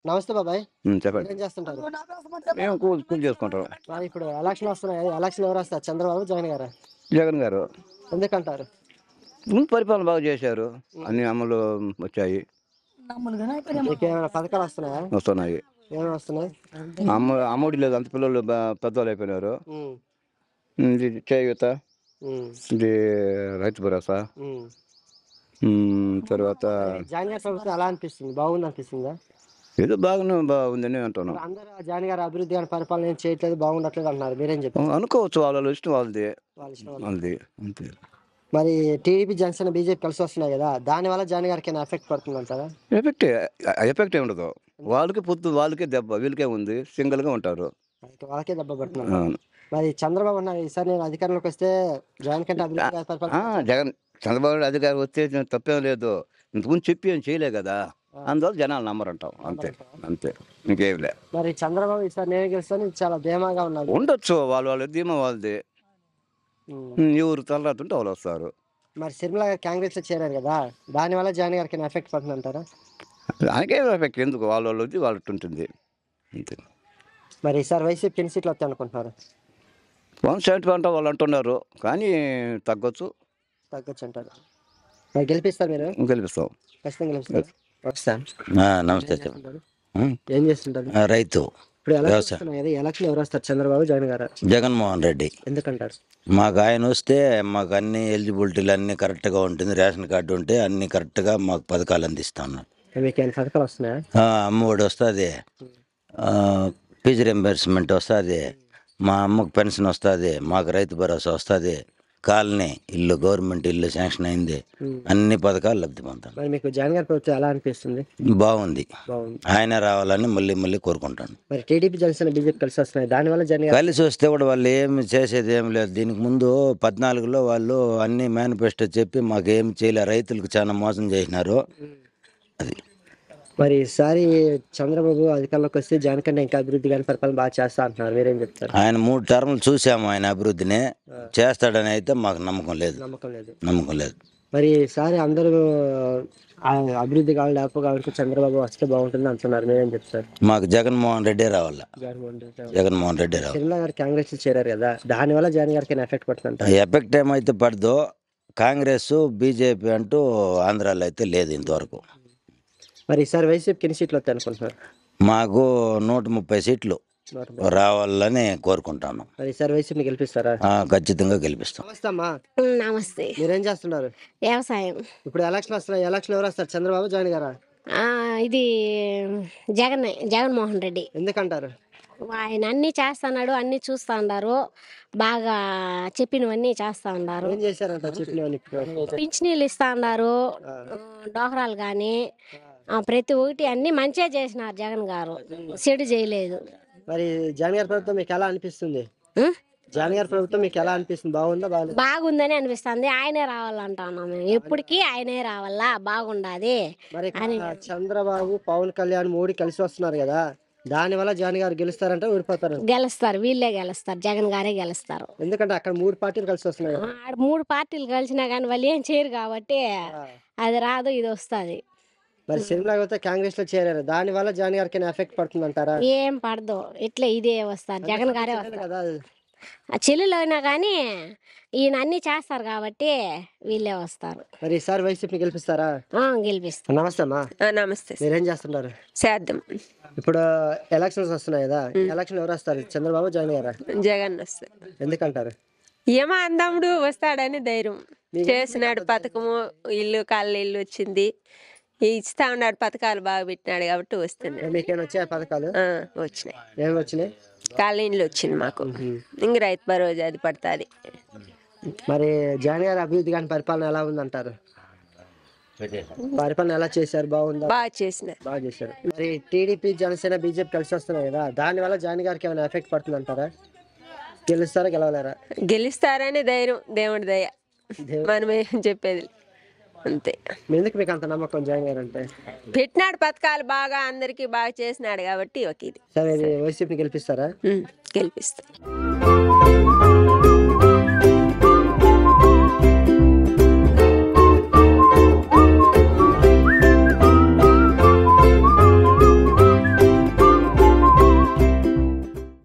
నమస్తే బాబాయ్. చెప్పండి. మీరేం చేస్తుంటారు? మేము కూలి చేసుకుంటాం. మరి ఇప్పుడు ఎలక్షన్ వస్తున్నాయి. ఎలక్షన్ ఎవరు వస్తారు? చంద్రబాబు, జగన్ గారా? జగన్ గారు ఎందుకంటారు? ముందు పరిపాలన బాగా చేశారు. ఉమ్. అన్ని అమలు వచ్చాయి, మీకేమైనా పథకాలు వస్తున్నాయా? వస్తున్నాయి. ఏమేమి వస్తున్నాయి? అమ్మఒడి లేదు, అంత పిల్లలు పెద్దవాళ్ళు అయిపోయినారు. ఉమ్. ఇది చేయూత, ఉమ్. ఇది రైతు భరోసా, ఉమ్. తర్వాత జగన్ గారి ప్రభుత్వం ఎలా అనిపిస్తుంది? బాగుంది అనిపిస్తుందా? ఏదో బాగుందని అంటున్నాం. మరి అందరూ జగన్ గారు అభివృద్ధి గారి పరిపాలన ఏం చేయట్లేదు, బాగుండట్లేదు అంటున్నారు. మీరేం చెప్తారు? అనుకోవచ్చు, వాళ్ళ ఇష్టం వాళ్ళది. వాళ్ళ ఇష్టం వాళ్ళది అంతే. మరి టీడీపీ, జనసేన, బీజేపీ కలిసి వస్తున్నాయి కదా, దానివల్ల జగన్ గారికి ఏమైనా ఎఫెక్ట్ పడుతుంది అంటారా? ఎఫెక్ట్ ఏమి ఉండదు. వాళ్ళకి వాళ్ళకే దెబ్బ, వీళ్ళకే ఉంది, సింగిల్గా ఉంటారు. వాళ్ళకే దెబ్బ పడుతున్నారు. మరి చంద్రబాబు అన్నారు, ఈసారి నేను అధికారంలోకి వస్తే జగన్ కంటే అభివృద్ధి గారి పరిపాలన. జగన్ చంద్రబాబు నాయుడు అధికారి వస్తే తప్పేం లేదు. ఇంతకుముందు చెప్పి ఏం చేయలే కదా, అందువల్ల జనాలు నమ్మరంటాం. అంతే అంతే, ఇంకేం లే. మరి చంద్రబాబు ఈసారి నేను గెలుస్తాను చాలా ధీమాగా ఉన్నారు. ఉండొచ్చు, వాళ్ళ ధీమా వాళ్ళది. ఎవరు తర్వాత ఉంటే వాళ్ళు వస్తారు. మరి సిరిమల గారు కాంగ్రెస్ లో చేరారు కదా, దానివల్ల జగన్ గారికి ఎఫెక్ట్ పడుతుంది అంటారా? దానికే ఎఫెక్ట్ ఎందుకు, వాళ్ళది వాళ్ళకి ఉంటుంది అంతే. మరి ఈసారి వైసీపీ ఎన్ని సీట్లు వస్తాయి అనుకుంటున్నారు? 170 అంటే వాళ్ళు అంటున్నారు, కానీ తగ్గొచ్చు అంటారు. మరి గెలిపిస్తారు మీరు? గెలిపిస్తాం, ఖచ్చితంగా గెలిపిస్తారు. నమస్తే. ఏం చేస్తుంటారు? రైతు. ఇప్పుడు ఎలక్షన్ ఎవరు వస్తారు? చంద్రబాబు, జగన్ గారు? జగన్మోహన్ రెడ్డి. ఎందుకంటారు? మాకు ఆయన వస్తే మాకు అన్ని ఎలిజిబిలిటీలు అన్నీ కరెక్ట్గా ఉంటుంది. రేషన్ కార్డు ఉంటే అన్ని కరెక్ట్గా మాకు పథకాలు అందిస్తా ఉన్నారు. మీకు ఏమైనా పథకాలు వస్తున్నాయా? అమ్మఒడి వస్తుంది, ఫీజు రింబర్స్మెంట్ వస్తుంది, మా అమ్మకు పెన్షన్ వస్తుంది, మాకు రైతు భరోసా వస్తుంది, కాలనీ ఇల్లు గవర్నమెంట్ ఇల్లు శాంక్షన్ అయింది, అన్ని పథకాలు లబ్ధి పొందుతాను. మరి మీకు జగన్ గారి ప్రభుత్వం ఎలా అనిపిస్తుంది? బాగుంది. ఆయన రావాలని మళ్ళీ కొరుకుంటాను. మరి టీడీపీ, జనసేన, బీజేపీ కలిసి వస్తున్నాయి, దానివల్ల జగన్ కలిసి వస్తే కూడా వాళ్ళు ఏమి చేసేది ఏం లేదు. దీనికి ముందు 14లో వాళ్ళు అన్ని మేనిఫెస్టో చెప్పి మాకు ఏమి చేయలే, రైతులకు చాలా మోసం చేసినారు. అది మరి ఈసారి చంద్రబాబు అధికారంలోకి వస్తే జగన్ కంటే ఇంకా అభివృద్ధి కానీ పరిపాలన బాగా చేస్తా అంటున్నారు. మీరేం చెప్తారు? ఆయన 3 టర్ములు చూసాము, ఆయన అభివృద్ధిని చేస్తాడని అయితే మాకు నమ్మకం లేదు. మరి ఈసారి అందరూ అభివృద్ధి కావాలి, డెవలప్ కావాలి, చంద్రబాబు వస్తే బాగుంటుంది అంటున్నారు. మీరేం చెప్తారు? మాకు జగన్మోహన్ రెడ్డి రావాలా. సిరిమల గారు కాంగ్రెస్ చేరారు కదా, దానివల్ల జగన్ గారికి ఎఫెక్ట్ పడుతుంది. ఎఫెక్ట్ ఏమైతే పడదో, కాంగ్రెస్ బీజేపీ అంటూ ఆంధ్రాలో అయితే లేదు ఇంతవరకు. మరి ఈసారి వైసీపీకి ఎన్ని సీట్లు వస్తాయి అనుకుంటున్నారు? మాకు 130 సీట్లు రావాలని కోరుకుంటాను. మరి ఈసారి వైసీపీని గెలిపిస్తారా? ఖచ్చితంగా గెలిపిస్తాం. నమస్తే. మీరేం చేస్తున్నారు? వ్యవసాయం. ఇప్పుడు ఎలక్షన్ వస్తున్నాయి, ఎలక్షన్ ఎవరు వస్తారు? చంద్రబాబు, జగన్ గారా? ఇది జగన్మోహన్ రెడ్డి. ఎందుకంటారు? ఆయన అన్ని చేస్తున్నాడు, అన్ని చూస్తా ఉన్నారు, బాగా చెప్పినవన్నీ చేస్తా ఉన్నారు. ఏం చేశారంట చెప్పినవన్నీ? పింఛనీళ్ళు ఇస్తా ఉన్నారు, డోహరాలు కానీ ప్రతి ఒక్కటి అన్ని మంచిగా చేసినారు. జగన్ గారు చెడు చేయలేదు. మరి జగన్ గారి ప్రభుత్వం మీకు ఎలా అనిపిస్తుంది? జగన్ గారి ప్రభుత్వం మీకు ఎలా అనిపిస్తుంది? బాగుందని అనిపిస్తుంది. ఆయనే రావాలంటున్నాం మేము, ఎప్పటికీ ఆయనే రావాలా, బాగుండాది. మరి చంద్రబాబు, పవన్ కళ్యాణ్, మోడీ కలిసి వస్తున్నారు కదా, దానివల్ల జగన్ గారు గెలుస్తారంటే ఓడిపోతారు? గెలుస్తారు, వీళ్ళే గెలుస్తారు, జగన్ గారే గెలుస్తారు. ఎందుకంటే అక్కడ 3 పార్టీలు కలిసి వస్తున్నాయి. 3 పార్టీలు కలిసినా కానీ వాళ్ళు ఏం చేయరు కాబట్టి అది రాదు, ఇది వస్తుంది. మరి సిరిమల గారు కాంగ్రెస్ లో చేరారు, దాని వల్ల జగన్ గారికి ఎఫెక్ట్ పడుతుంది అంటారా? ఏం పడదు, ఇట్లా ఇదే వస్తారు, జగన్ గారే వస్తారు. చెల్లెలు అయినా కానీ ఈయన అన్ని చేస్తారు కాబట్టి వీళ్ళే వస్తారు. మరి ఈసారి వైసీపీని గెలిపిస్తారా? గెలిపిస్తారు. నమస్తే అమ్మా. నమస్తే. మీరేం చేస్తున్నారు? చేద్దాం. ఇప్పుడు ఎలక్షన్స్ వస్తున్నాయి కదా, ఎలక్షన్ ఎవరు వస్తారు? చంద్రబాబు, జగన్ గారా? జగన్ వస్తారు. ఎందుకంటారు? ఏమో అందముడు వస్తాడని ధైర్యం, చేసినాడు పథకము, ఇల్లు కాళ్ళ ఇల్లు వచ్చింది, ఇస్తా ఉన్నాడు, పథకాలు బాగా పెట్టినాడు కాబట్టి వస్తుంది. మీకేమైనా వచ్చాయి పథకాలు? వచ్చినాయి. ఏమి వచ్చినాయి? కాళ్ళ ఇల్లు వచ్చింది మాకు, ఇంక రైతు భరోసా అది పడుతుంది. మరి జగన్ గారి అభివృద్ధి కానీ పరిపాలన ఎలా ఉందంటారు? పరిపాలన ఎలా చేశారు? బాగుందా? బాగా చేసినారు. మరి టీడీపీ, జనసేన, బీజేపీ కలిసి వస్తున్నాయి కదా, దానివల్ల జగన్ గారికి ఏమైనా ఎఫెక్ట్ పడుతుంది అంటారా? గెలుస్తారా, గెలవలేరా? గెలుస్తారని ధైర్యం, దేవుడి దయ, మనమేం చెప్పేది అంతే. ఎందుకు మీకు అంత నమ్మకం జగన్ గారు అంటే? పెట్టినాడు పథకాలు బాగా, అందరికి బాగా చేసినాడు కాబట్టి ఒక ఇది. సరే, వైసీపీని గెలిపిస్తారా? గెలిపిస్తా.